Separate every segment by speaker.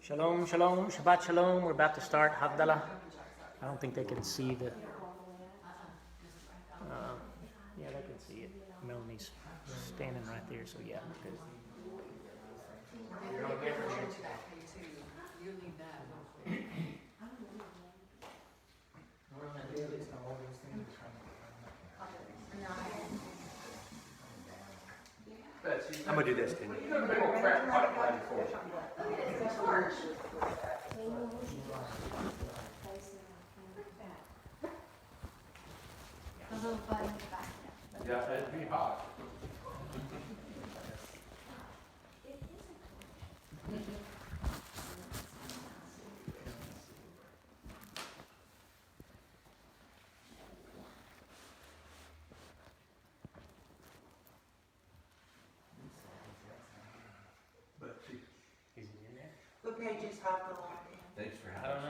Speaker 1: Shalom, shalom, Shabbat shalom. We're about to start Havdallah. I don't think they can see the... yeah, they can see it. Melanie's standing right there, so yeah, good.
Speaker 2: I'm going to do this, Tim.
Speaker 3: Yeah, it'd be hot.
Speaker 1: Is it in there?
Speaker 4: What page is Havdallah?
Speaker 3: Thanks for
Speaker 1: I don't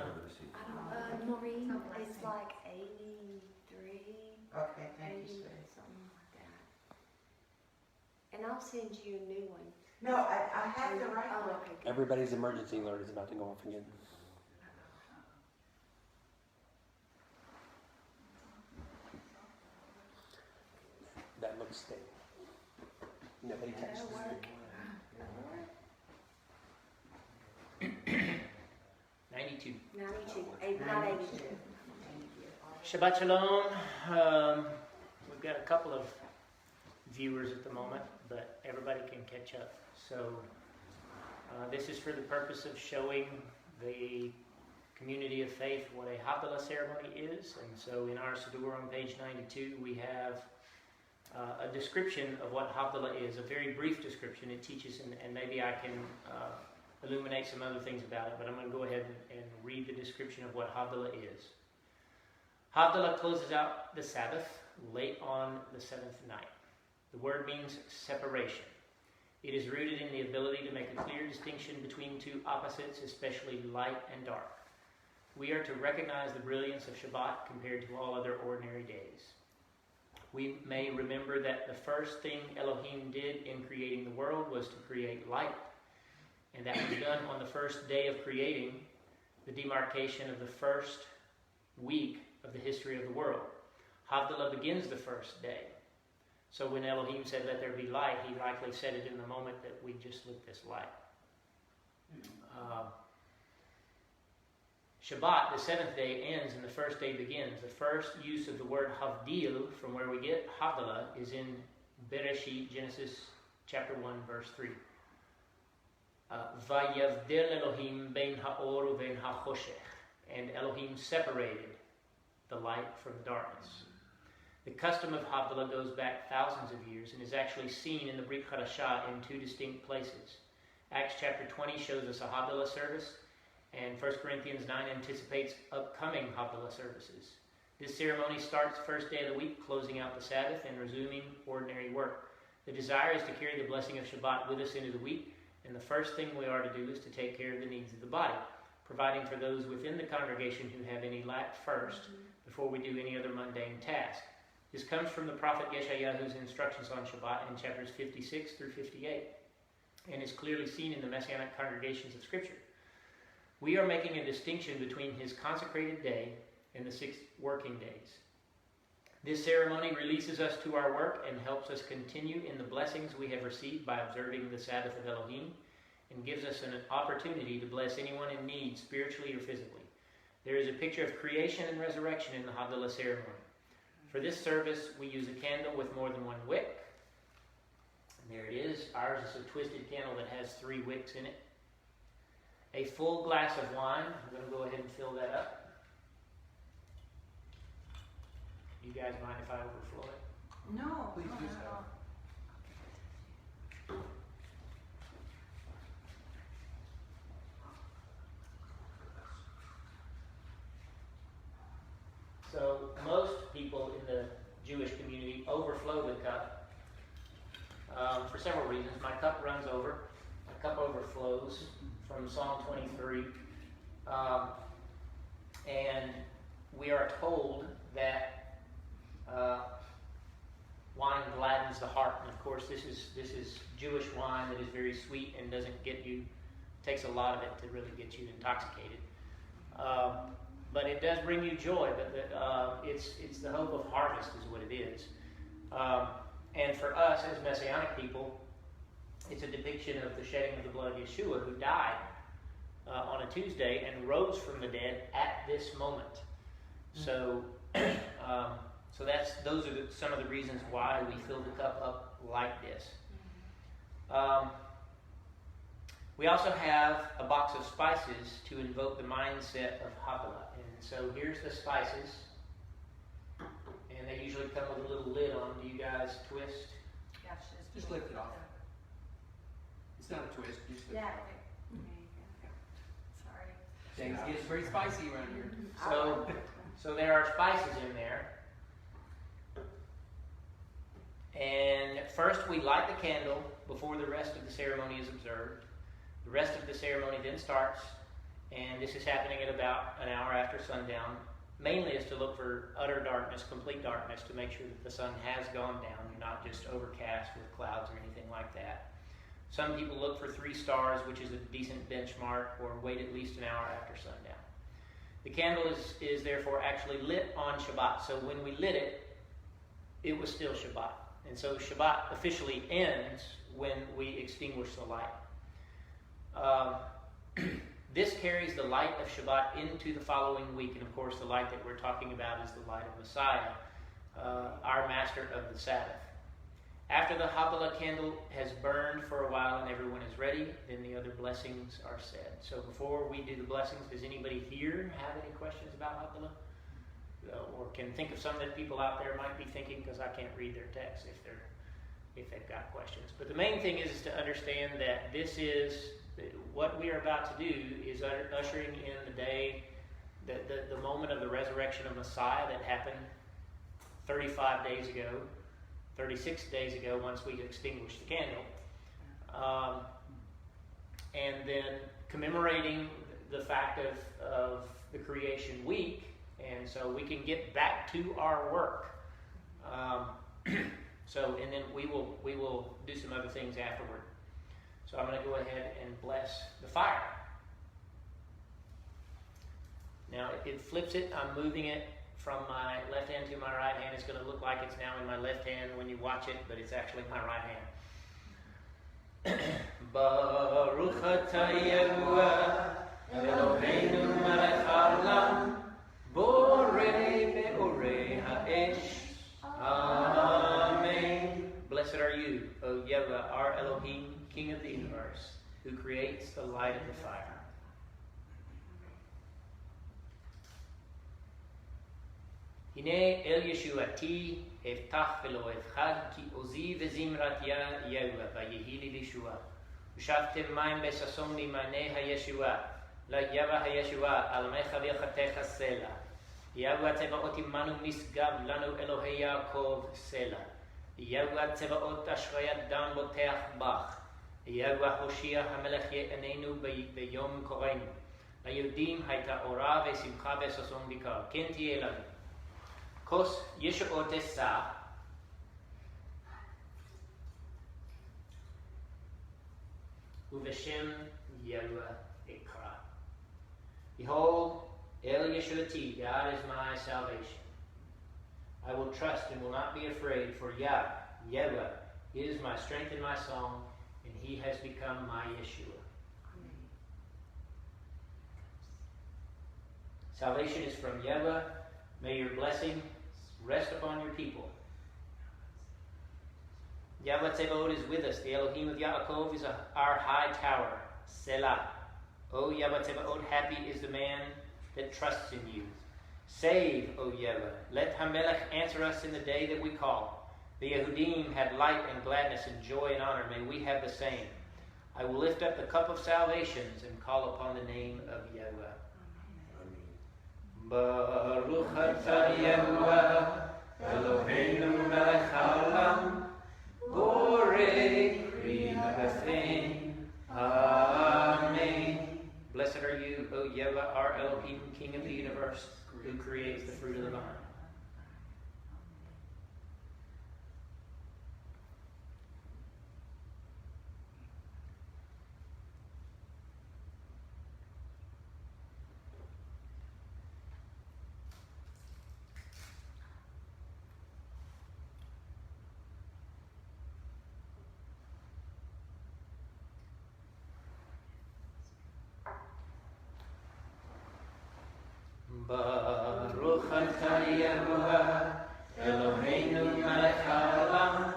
Speaker 1: know.
Speaker 5: Maureen, it's like 83,
Speaker 4: Okay, thank
Speaker 5: 80,
Speaker 4: you, sweetie.
Speaker 5: something like that. And I'll send you a new one.
Speaker 4: No, I have the right
Speaker 5: Oh,
Speaker 4: one.
Speaker 5: okay, good.
Speaker 2: Everybody's emergency alert is about to go off again. That looks stable. Nobody texts.
Speaker 5: That'll work.
Speaker 1: 92.
Speaker 5: 92, not 82.
Speaker 1: Shabbat shalom. We've got a couple of viewers at the moment, but everybody can catch up. So this is for the purpose of showing the community of faith what a Havdallah ceremony is. And so in our Siddur on page 92, we have a description of what Havdallah is, a very brief description. It teaches, and maybe I can illuminate some other things about it, but I'm going to go ahead and read the description of what Havdallah is. Havdallah closes out the Sabbath late on the seventh night. The word means separation. It is rooted in the ability to make a clear distinction between two opposites, especially light and dark. We are to recognize the brilliance of Shabbat compared to all other ordinary days. We may remember that the first thing Elohim did in creating the world was to create light. And that was done on the first day of creating, the demarcation of the first week of the history of the world. Havdallah begins the first day. So when Elohim said, "Let there be light," he likely said it in the moment that we just lit this light. Shabbat, the seventh day, ends and the first day begins. The first use of the word Havdil, from where we get Havdalah, is in Bereshit, Genesis chapter 1, verse 3. Vayavdil Elohim bein ha'or uvein ha'choshech. And Elohim separated the light from the darkness. The custom of Havdallah goes back thousands of years and is actually seen in the Brit Hadashah in two distinct places. Acts chapter 20 shows us a Havdallah service, and 1 Corinthians 9 anticipates upcoming Havdallah services. This ceremony starts first day of the week, closing out the Sabbath and resuming ordinary work. The desire is to carry the blessing of Shabbat with us into the week, and the first thing we are to do is to take care of the needs of the body, providing for those within the congregation who have any lack first, before we do any other mundane task. This comes from the prophet Yeshayahu's instructions on Shabbat in chapters 56 through 58, and is clearly seen in the Messianic congregations of Scripture. We are making a distinction between his consecrated day and the 6 working days. This ceremony releases us to our work and helps us continue in the blessings we have received by observing the Sabbath of Elohim, and gives us an opportunity to bless anyone in need, spiritually or physically. There is a picture of creation and resurrection in the Havdallah ceremony. For this service, we use a candle with more than one wick. And there it is. Ours is a twisted candle that has 3 wicks in it. A full glass of wine. I'm going to go ahead and fill that up. You guys mind if I overflow it?
Speaker 4: No,
Speaker 3: Please do so.
Speaker 1: So most people in the Jewish community overflow the cup for several reasons. My cup runs over. My cup overflows from Psalm 23. And we are told that wine gladdens the heart. And of course, this is Jewish wine that is very sweet and doesn't get you takes a lot of it to really get you intoxicated. But it does bring you joy. But it's the hope of harvest is what it is. And for us as Messianic people, it's a depiction of the shedding of the blood of Yeshua, who died on a Tuesday and rose from the dead at this moment. So, those are some of the reasons why we fill the cup up like this. We also have a box of spices to invoke the mindset of Havdallah. And so here's the spices. And they usually come with a little lid on. Do you guys twist?
Speaker 5: Yeah,
Speaker 3: Just lift it off. It's not a twist. Just lift
Speaker 5: Yeah.
Speaker 3: it off.
Speaker 5: Sorry.
Speaker 3: Things get very spicy around here.
Speaker 1: So there are spices in there. And first we light the candle before the rest of the ceremony is observed. The rest of the ceremony then starts, and this is happening at about an hour after sundown. Mainly is to look for utter darkness, complete darkness, to make sure that the sun has gone down. You're not just overcast with clouds or anything like that. Some people look for 3 stars, which is a decent benchmark, or wait at least an hour after sundown. The candle is therefore actually lit on Shabbat. So when we lit it, it was still Shabbat. And so Shabbat officially ends when we extinguish the light. This carries the light of Shabbat into the following week. And of course, the light that we're talking about is the light of Messiah, our master of the Sabbath. After the Havdallah candle has burned for a while and everyone is ready, then the other blessings are said. So before we do the blessings, does anybody here have any questions about Havdallah? Or can think of some that people out there might be thinking, because I can't read their text if they've got questions. But the main thing is to understand that this is what we are about to do is ushering in the day, the moment of the resurrection of Messiah that happened 35 days ago, 36 days ago, once we extinguished the candle. And then commemorating the fact of the creation week. And so we can get back to our work. And then we will do some other things afterward. So I'm going to go ahead and bless the fire. Now it flips it. I'm moving it from my left hand to my right hand. It's going to look like it's now in my left hand when you watch it, but it's actually my right hand. Baruch atah Yahuwah Eloheinu melech haolam borei beorei ha'esh. Amen. Blessed are you, O Yahuwah, our Elohim, King of the universe, who creates the light of the fire. Hine el Yeshuati eftach velo evchad ki ozi vezimrat Yahuwah vayehi li Yeshua. Ushavtem mayim besason limane haYeshua. La Yahweh haYeshua al mecha v'chatecha sela. Yahuwah tzevaot imanu misgav lanu Elohei Yaakov sela. Yahuwah tzevaot ashrayat dam boteach bach. Yahuwah Hoshia hamelech ye'enenu beyom korenu. ליהודים הייתה אורה ושמחה וששון ביקר. כן תהיה לנו. כוס ישועות אשא. ובשם יהוה אקרא. Behold, El Yeshuati, God is my salvation. I will trust and will not be afraid, for Yahweh, is my strength and my song, and he has become my Yeshua. Salvation is from Yahweh. May your blessing rest upon your people. Yahweh Tzebaot is with us. The Elohim of Yaakov is our high tower. Selah. O Yahweh Tzebaot, happy is the man that trusts in you. Save, O Yahweh. Let Hamelech answer us in the day that we call. The Yehudim had light and gladness and joy and honor. May we have the same. I will lift up the cup of salvations and call upon the name of Yahweh. Baruch atah Yahuwah Eloheinu melech haolam borei pri hagafen. Amen. Blessed are you, O Yahweh, our Elohim, King of the universe, who creates the fruit of the vine. Baruch atah Yehovah Eloheinu melech haolam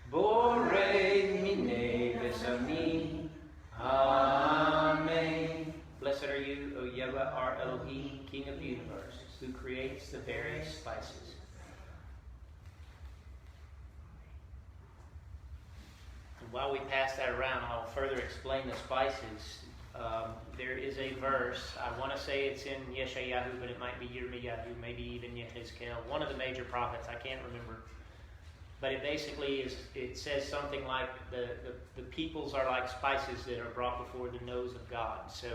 Speaker 1: borei minei v'samim. Amen. Blessed are you, O Yehovah, our Elohim, King of the universe, who creates the various spices. And while we pass that around, I'll further explain the spices. There is a verse, I want to say it's in Yeshayahu, but it might be Yirmiyahu, maybe even Yehezkel, one of the major prophets, I can't remember. But it basically it says something like the peoples are like spices that are brought before the nose of God. So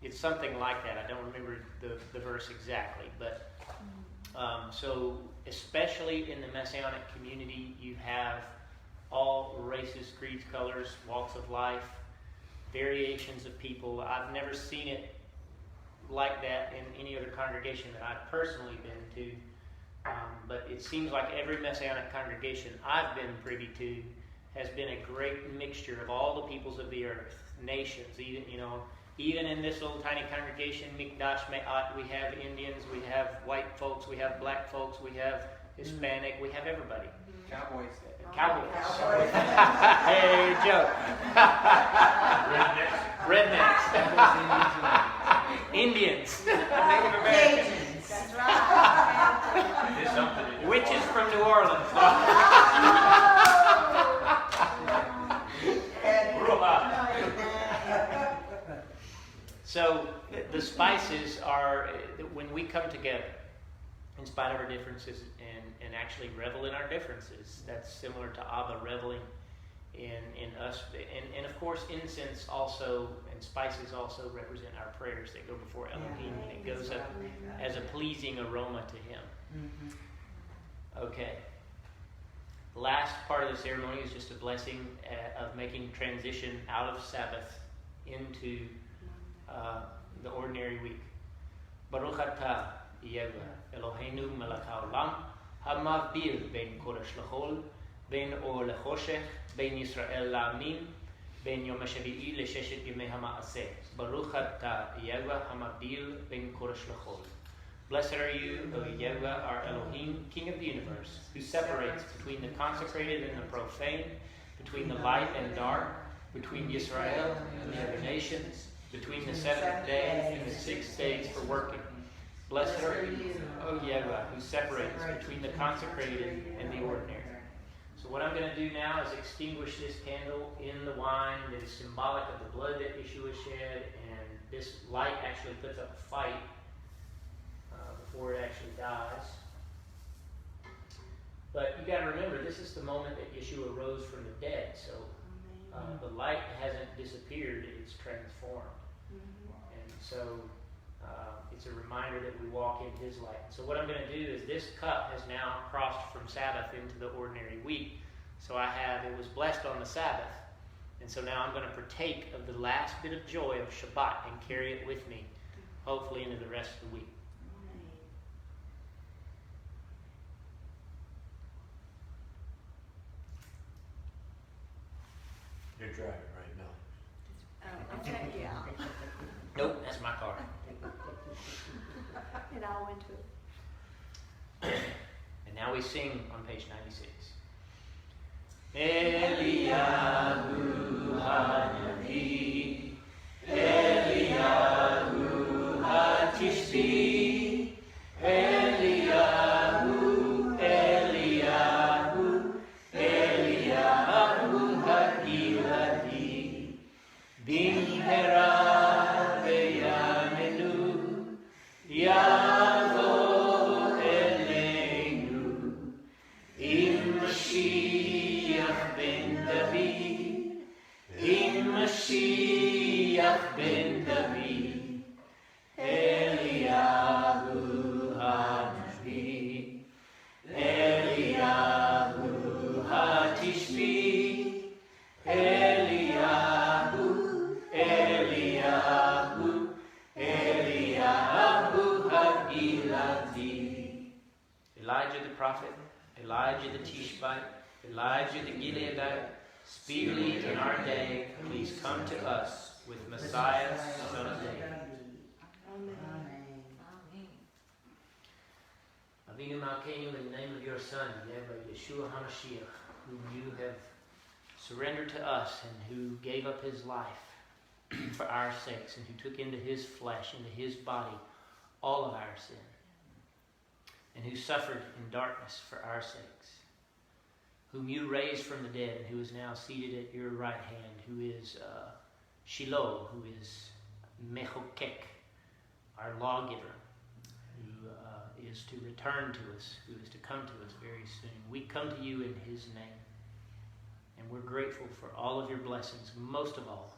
Speaker 1: it's something like that. I don't remember the verse exactly. But so especially in the Messianic community, you have all races, creeds, colors, walks of life, variations of people. I've never seen it like that in any other congregation that I've personally been to. But it seems like every Messianic congregation I've been privy to has been a great mixture of all the peoples of the earth, nations, even in this little tiny congregation, Mikdash Me'at, we have Indians, we have white folks, we have black folks, we have Hispanic, we have everybody.
Speaker 3: Cowboys.
Speaker 1: Cowboys.
Speaker 4: Cowboys.
Speaker 1: Hey, joke. Rednecks. Indians. Native Americans.
Speaker 4: Cajuns.
Speaker 5: That's right.
Speaker 3: There's something.
Speaker 1: Witches from New Orleans. So the spices are, when we come together, in spite of our differences, and actually revel in our differences, that's similar to Abba reveling in us. And of course, incense also and spices also represent our prayers that go before Elohim, and it goes up as a pleasing aroma to Him. Okay. Last part of the ceremony is just a blessing of making transition out of Sabbath into the ordinary week. Baruch atah Yehovah Eloheinu melech haolam hamavdil ben kodesh lechol ben or lechoshech ben Yisrael la'amim ben yom hashvi'i lesheshet yemei ha'ma'aseh. Baruch atah Yehovah hamavdil ben kodesh lechol. Blessed are you, O Yehovah, our Elohim, King of the universe, who separates between the consecrated and the profane, between the light and dark, between Yisrael and the other nations, between the seventh day and the 6 days for working. Blessed are you, O Yehovah, who separates between the consecrated and the ordinary. So what I'm going to do now is extinguish this candle in the wine that is symbolic of the blood that Yeshua shed, and this light actually puts up a fight before it actually dies. But you got to remember, this is the moment that Yeshua rose from the dead, so the light hasn't disappeared, it's transformed. And so it's a reminder that we walk in His light. So what I'm going to do is this cup has now crossed from Sabbath into the ordinary week. So it was blessed on the Sabbath. And so now I'm going to partake of the last bit of joy of Shabbat and carry it with me, hopefully into the rest of the week.
Speaker 3: You're driving right now.
Speaker 5: Oh, okay, yeah.
Speaker 1: Nope, that's my car.
Speaker 5: It all went to it.
Speaker 1: And now we sing on page 96. Eliyahu Hanavi, Eliyahu Hatishbi, Eliyahu, Eliyahu, Eliyahu Hagiladi, Bimhera Veyamenu, Yavo Eleinu, Im Mashiach ben David, Im Mashiach ben David, Eliyahu Hanavi, Eliyahu Hatishbi, Eliyahu, Eliyahu, Eliyahu Hagiladi. Elijah the prophet, Elijah the Tishbite, Elijah the Gileadite, speedily in our day, please come to us with Messiah, son of David.
Speaker 5: Amen.
Speaker 4: Amen.
Speaker 5: Amen.
Speaker 1: Avinu Malkeinu, in the name of your Son, Yeshua HaMashiach, whom you have surrendered to us and who gave up his life for our sakes and who took into his flesh, into his body, all of our sin, and who suffered in darkness for our sakes, whom you raised from the dead and who is now seated at your right hand, who is Shiloh, who is Mechokek, our lawgiver, who is to return to us, who is to come to us very soon. We come to you in his name, and we're grateful for all of your blessings, most of all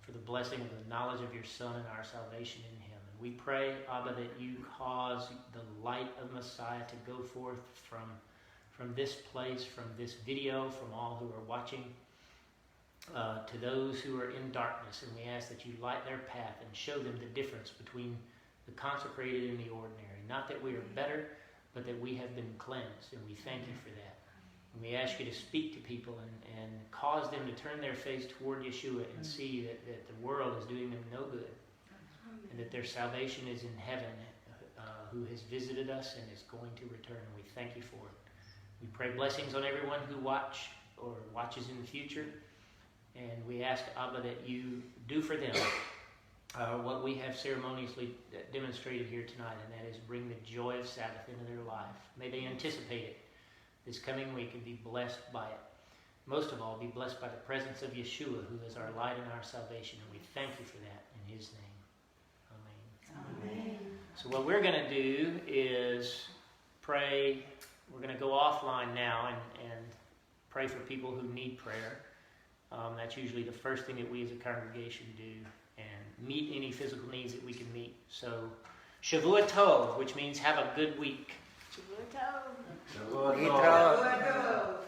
Speaker 1: for the blessing of the knowledge of your Son and our salvation in him. And we pray, Abba, that you cause the light of Messiah to go forth from this place, from this video, from all who are watching, to those who are in darkness. And we ask that you light their path and show them the difference between the consecrated and the ordinary. Not that we are better, but that we have been cleansed, and we thank you for that. And we ask you to speak to people and cause them to turn their face toward Yeshua and see that the world is doing them no good, and that their salvation is in heaven, who has visited us and is going to return. And we thank you for it. We pray blessings on everyone who watches in the future, and we ask, Abba, that you do for them what we have ceremoniously demonstrated here tonight, and that is bring the joy of Sabbath into their life. May they anticipate it this coming week and be blessed by it. Most of all, be blessed by the presence of Yeshua, who is our light and our salvation, and we thank you for that in his name. Amen.
Speaker 5: Amen.
Speaker 1: So what we're going to do is pray. We're going to go offline now and pray for people who need prayer. That's usually the first thing that we as a congregation do, and meet any physical needs that we can meet. So, Shavua Tov, which means have a good week.
Speaker 5: Shabbat.
Speaker 2: Yitro.
Speaker 4: Go.